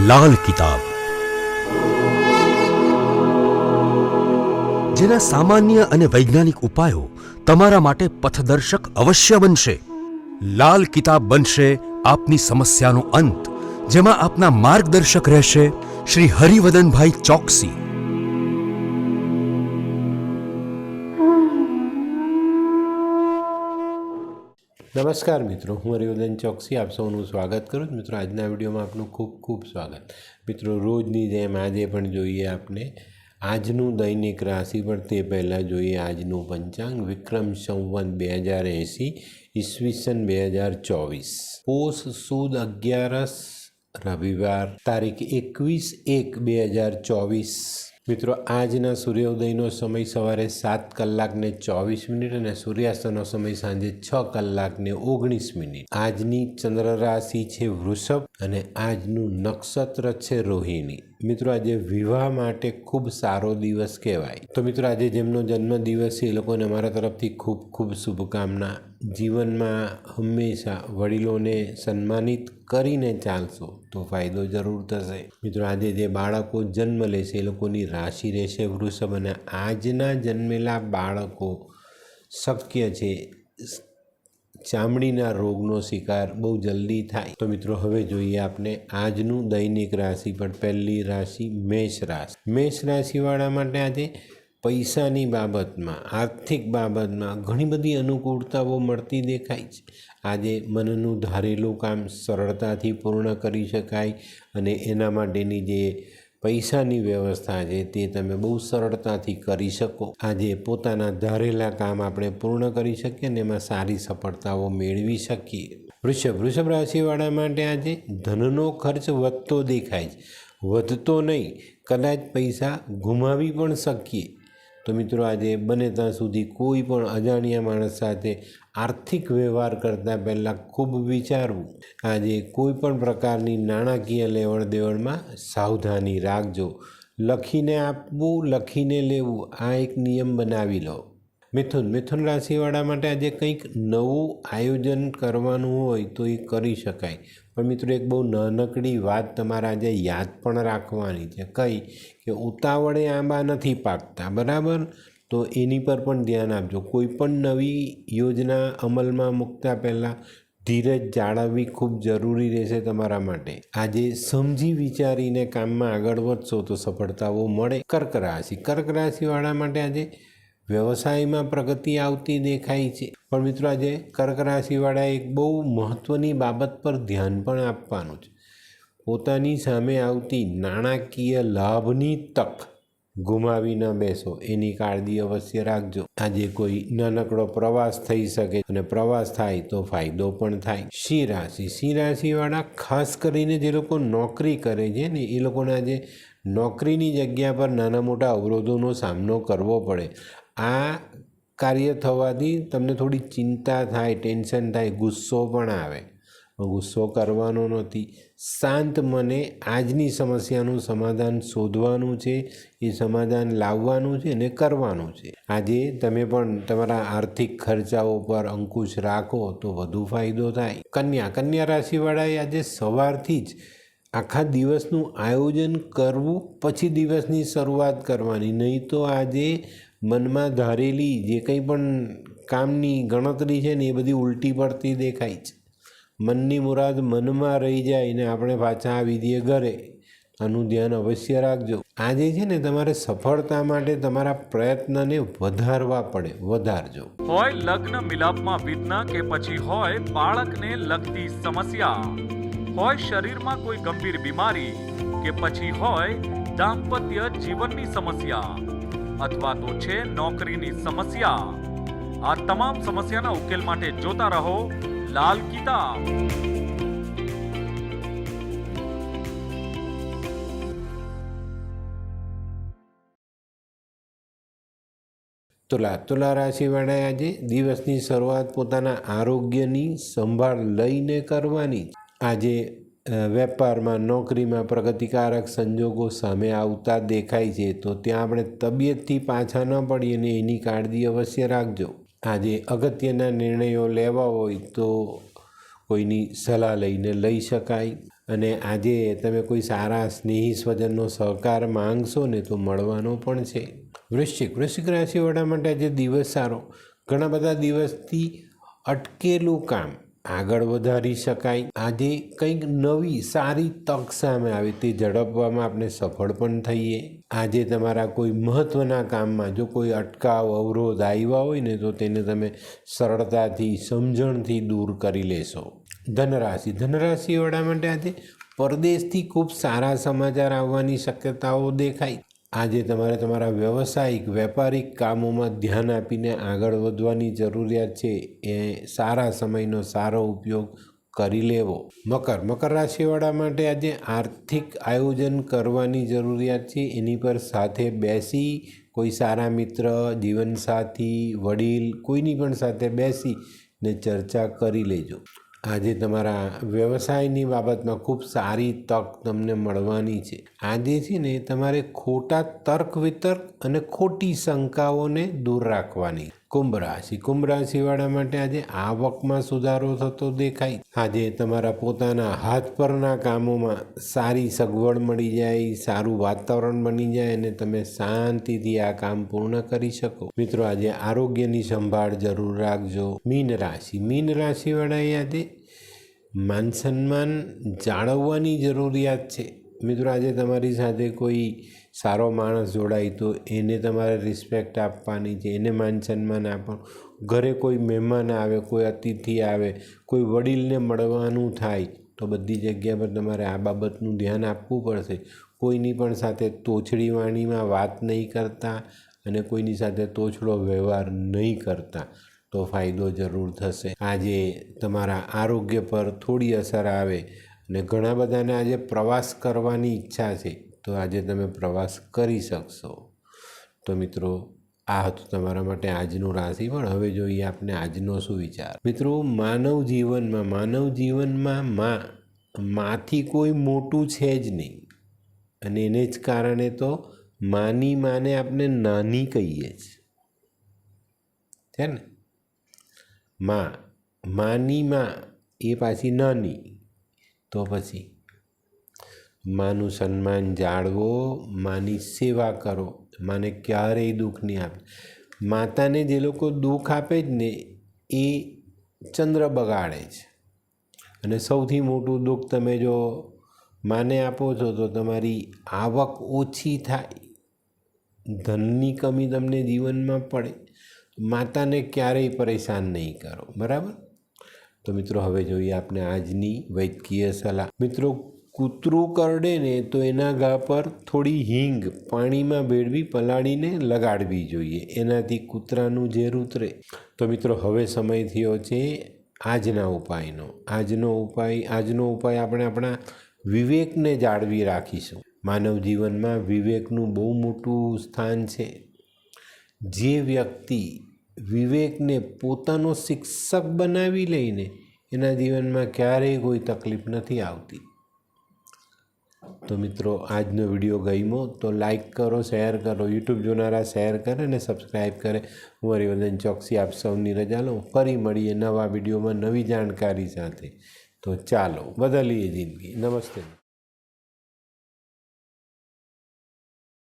લાલ કિતાબ, જેના સામાન્ય અને વૈજ્ઞાનિક ઉપાયો તમારા માટે પથદર્શક અવશ્ય બનશે. લાલ કિતાબ બનશે આપની સમસ્યાનો અંત, જેમાં આપના માર્ગદર્શક રહેશે શ્રી હરિવદનભાઈ ચોકસી. નમસ્કાર મિત્રો, હું હરિવદન ચોકસી આપ સૌનું સ્વાગત કરું છું. મિત્રો, આજના વિડીયોમાં આપનું ખૂબ ખૂબ સ્વાગત. મિત્રો, રોજની જેમ આજે પણ જોઈએ આપણે આજનું દૈનિક રાશિ, પણ તે પહેલાં જોઈએ આજનું પંચાંગ. વિક્રમ સંવત 2080 ઈસવીસન 2024, પોષ સુદ 11 રવિવાર, તારીખ 21/1/2024. મિત્રો, આજના સૂર્યોદયનો સમય સવારે 7:24 અને સૂર્યાસ્તનો સમય સાંજે 6:19. આજની ચંદ્ર રાશિ છે વૃષભ અને આજનું નક્ષત્ર છે રોહિણી. મિત્રો, આજે વિવાહ માટે ખૂબ સારો દિવસ કહેવાય. તો મિત્રો, આજે જેમનો જન્મદિવસ છે એ લોકોને અમારા તરફથી ખૂબ ખૂબ શુભકામના. જીવનમાં હંમેશા વડીલોને સન્માનિત કરીને ચાલશો તો ફાયદો જરૂર થશે. મિત્રો, આજે જે બાળકો જન્મ લેશે એ લોકોની રાશિ રહેશે વૃષભ, અને આજના જન્મેલા બાળકો શક્ય છે ચામડીના રોગનો શિકાર બહુ જલ્દી થાય. તો મિત્રો, હવે જોઈએ આપણે આજનું દૈનિક રાશિ. પણ પહેલી રાશિ મેષ રાશિ. મેષ રાશિવાળા માટે આજે પૈસાની બાબતમાં, આર્થિક બાબતમાં ઘણી બધી અનુકૂળતાઓ મળતી દેખાય છે. આજે મનનું ધારેલું કામ સરળતાથી પૂર્ણ કરી શકાય અને એના માટેની જે પૈસાની વ્યવસ્થા છે તે તમે બહુ સરળતાથી કરી શકો. આજે પોતાના ધારેલા કામ આપણે પૂર્ણ કરી શકીએ અને એમાં સારી સફળતાઓ મેળવી શકીએ. વૃષભ રાશિવાળા માટે આજે ધનનો ખર્ચ વધતો દેખાય છે. વધતો નહીં, કદાચ પૈસા ગુમાવી પણ શકીએ. તો મિત્રો, આજે બને ત્યાં સુધી કોઈ પણ અજાણ્યા માણસ સાથે આર્થિક વ્યવહાર કરતાં પહેલાં ખૂબ વિચારવું. આજે કોઈ પણ પ્રકારની નાણાકીય લેવડ દેવડમાં સાવધાની રાખજો. લખીને આપવું, લખીને લેવું, આ એક નિયમ બનાવી લો. મિથુન રાશિવાળા માટે આજે કંઈક નવું આયોજન કરવાનું હોય તો એ કરી શકાય. પણ મિત્રો, એક બહુ નાનકડી વાત તમારે આજે યાદ પણ રાખવાની છે. કઈ કે ઉતાવળે આંબા નથી પાકતા, બરાબર? તો એની પર પણ ધ્યાન આપજો. કોઈ પણ નવી યોજના અમલમાં મૂકતા પહેલાં ધીરજ જાળવવી ખૂબ જરૂરી રહેશે તમારા માટે. આજે સમજી વિચારીને કામમાં આગળ વધશો તો સફળતાઓ મળે. કર્ક રાશિવાળા માટે આજે વ્યવસાયમાં પ્રગતિ આવતી દેખાય છે. પણ મિત્રો, આજે કર્ક રાશિવાળા એક બહુ મહત્ત્વની બાબત પર ધ્યાન પણ આપવાનું છે. પોતાની સામે આવતી નાણાકીય લાભની તક ગુમાવી ન બેસો, એની કાળજી અવશ્ય રાખજો. આજે કોઈ નાનકડો પ્રવાસ થઈ શકે અને પ્રવાસ થાય તો ફાયદો પણ થાય. સિંહ રાશિવાળા ખાસ કરીને જે લોકો નોકરી કરે છે ને એ લોકોને આજે નોકરીની જગ્યા પર નાના મોટા અવરોધોનો સામનો કરવો પડે. આ કાર્ય થવાથી તમને થોડી ચિંતા થાય, ટેન્શન થાય, ગુસ્સો પણ આવે. ગુસ્સો કરવાનો નથી. શાંત મને આજની સમસ્યાનું સમાધાન શોધવાનું છે, એ સમાધાન લાવવાનું છે અને કરવાનું છે. આજે તમે પણ તમારા આર્થિક ખર્ચાઓ પર અંકુશ રાખો તો વધુ ફાયદો થાય. કન્યા રાશિવાળાએ આજે સવારથી જ આખા દિવસનું આયોજન કરવું, પછી દિવસની શરૂઆત કરવાની. નહીં તો આજે મનમાં ધારેલી જે કંઈ પણ કામની ગણતરી છે ને એ બધી ઉલટી પડતી દેખાય છે. મનની મુરાદ મનમાં રહી જાય ને આપણે પાછા આવી દઈએ ઘરે. આનું ધ્યાન અવશ્ય રાખજો. આજે છે ને તમારે સફળતા માટે તમારા પ્રયત્નને વધારવા પડે, વધારજો. હોય લગ્ન મિલાપમાં વિઘ્ન કે પછી હોય બાળકને લગતી સમસ્યા, હોય શરીરમાં કોઈ ગંભીર બીમારી કે પછી હોય દાંપત્ય જીવનની સમસ્યા અથવા તો છે નોકરીની સમસ્યા, આ તમામ સમસ્યાના ઉકેલ માટે જોતા રહો લાલ કિતાબ. તુલા રાશિવાળાએ આજે દિવસની શરૂઆત પોતાના આરોગ્યની સંભાળ લઈને કરવાની. આજે વેપારમાં, નોકરીમાં પ્રગતિકારક સંજોગો સામે આવતા દેખાય છે, તો ત્યાં આપણે તબિયતથી પાછા ન પડીએ અને એની કાળજી અવશ્ય રાખજો. આજે અગત્યના નિર્ણયો લેવા હોય તો કોઈની સલાહ લઈને લઈ શકાય. અને આજે તમે કોઈ સારા સ્નેહી સ્વજનનો સહકાર માંગશો ને તો મળવાનો પણ છે. વૃશ્ચિક રાશિવાળા માટે આજે દિવસ સારો. ઘણા બધા દિવસથી અટકેલું કામ આગળ વધારી શકાય. આજે કંઈક નવી સારી તક સામે આવે તે ઝડપવામાં આપણે સફળ પણ થઈએ. આજે તમારા કોઈ મહત્ત્વના કામમાં જો કોઈ અટકાવ અવરોધ આવ્યા હોય ને તો તેને તમે સરળતાથી સમજણથી દૂર કરી લેશો. ધનરાશિવાળા માટે આજે પરદેશથી ખૂબ સારા સમાચાર આવવાની શક્યતાઓ દેખાય. આજે તમારે તમારા વ્યવસાયિક વેપારિક કામોમાં ધ્યાન આપીને આગળ વધવાની જરૂરિયાત છે. એ સારા સમયનો સારો ઉપયોગ કરી લેવો. મકર રાશિવાળા માટે આજે આર્થિક આયોજન કરવાની જરૂરિયાત છે. એની પર સાથે બેસી કોઈ સારા મિત્ર, જીવનસાથી, વડીલ કોઈની પણ સાથે બેસીને ચર્ચા કરી લેજો. આજે તમારા વ્યવસાયની બાબતમાં ખૂબ સારી તક તમને મળવાની છે. આજે છે ને તમારે ખોટા તર્ક વિતર્ક અને ખોટી શંકાઓને દૂર રાખવાની. કુંભ રાશિવાળા માટે આજે આવકમાં સુધારો થતો દેખાય. આજે તમારા પોતાના હાથ પરના કામોમાં સારી સગવડ મળી જાય, સારું વાતાવરણ બની જાય અને તમે શાંતિથી આ કામ પૂર્ણ કરી શકો. મિત્રો આજે આરોગ્યની સંભાળ જરૂર રાખજો. મીન રાશિવાળાએ આજે માન સન્માન જાળવવાની જરૂરિયાત છે. મિત્રો આજે તમારી સાથે કોઈ સારો માણસ જોડાય તો એને તમારે રિસ્પેક્ટ આપવાની છે, એને માન સન્માન આપવાનું. ઘરે કોઈ મહેમાન આવે, કોઈ અતિથિ આવે, કોઈ વડીલને મળવાનું થાય તો બધી જગ્યા પર તમારે આ બાબતનું ધ્યાન આપવું પડશે. કોઈની પણ સાથે તોછડી વાણીમાં વાત નહીં કરતા અને કોઈની સાથે તોછડો વ્યવહાર નહીં કરતા તો ફાયદો જરૂર થશે. આજે તમારા આરોગ્ય પર થોડી અસર આવે અને ઘણા બધાને આજે પ્રવાસ કરવાની ઈચ્છા છે તો આજે તમે પ્રવાસ કરી શકશો. તો મિત્રો આ હતું તમારા માટે આજનું રાશિફળ. હવે જોઈએ આપણે આજનો શું વિચાર. મિત્રો માનવ જીવનમાં માંથી કોઈ મોટું છે જ નહીં અને એને જ કારણે તો માને આપણે નાની કહીએ છે ને. માની એ પાછી નાની, તો પછી માનું સન્માન જાળવો, માની સેવા કરો, માને ક્યારેય દુઃખ નહીં આપે. માતાને જે લોકો દુઃખ આપે જ ને એ ચંદ્ર બગાડે છે. અને સૌથી મોટું દુઃખ તમે જો માને આપો છો તો તમારી આવક ઓછી થાય, ધનની કમી તમને જીવનમાં પડે. માતાને ક્યારેય પરેશાન નહીં કરો, બરાબર. તો મિત્રો હવે જોઈએ આપણે આજની વૈદ્યકીય સલાહ. મિત્રો કૂતરું કરડે ને તો એના ઘા પર થોડી હિંગ પાણીમાં ભેળવી પલાળીને લગાડવી જોઈએ, એનાથી કૂતરાનું ઝેર ઉતરે. તો મિત્રો હવે સમય થયો છે આજના ઉપાયનો. આજનો ઉપાય આપણે આપણા વિવેકને જાળવી રાખીશું. માનવ જીવનમાં વિવેકનું બહુ મોટું સ્થાન છે. જે વ્યક્તિ વિવેકને પોતાનો શિક્ષક બનાવી લઈને એના જીવનમાં ક્યારેય કોઈ તકલીફ નથી આવતી. તો મિત્રો આજનો વિડીયો ગમ્યો તો લાઈક કરો, શેર કરો, યુટ્યુબ જોનારા શેર કરે અને સબસ્ક્રાઈબ કરે. હું હરિવર્ધન ચોકસી આપ સૌની રજા લઉં. ફરી મળીએ નવા વિડીયોમાં નવી જાણકારી સાથે. તો ચાલો બદલીએ જિંદગી. નમસ્તે.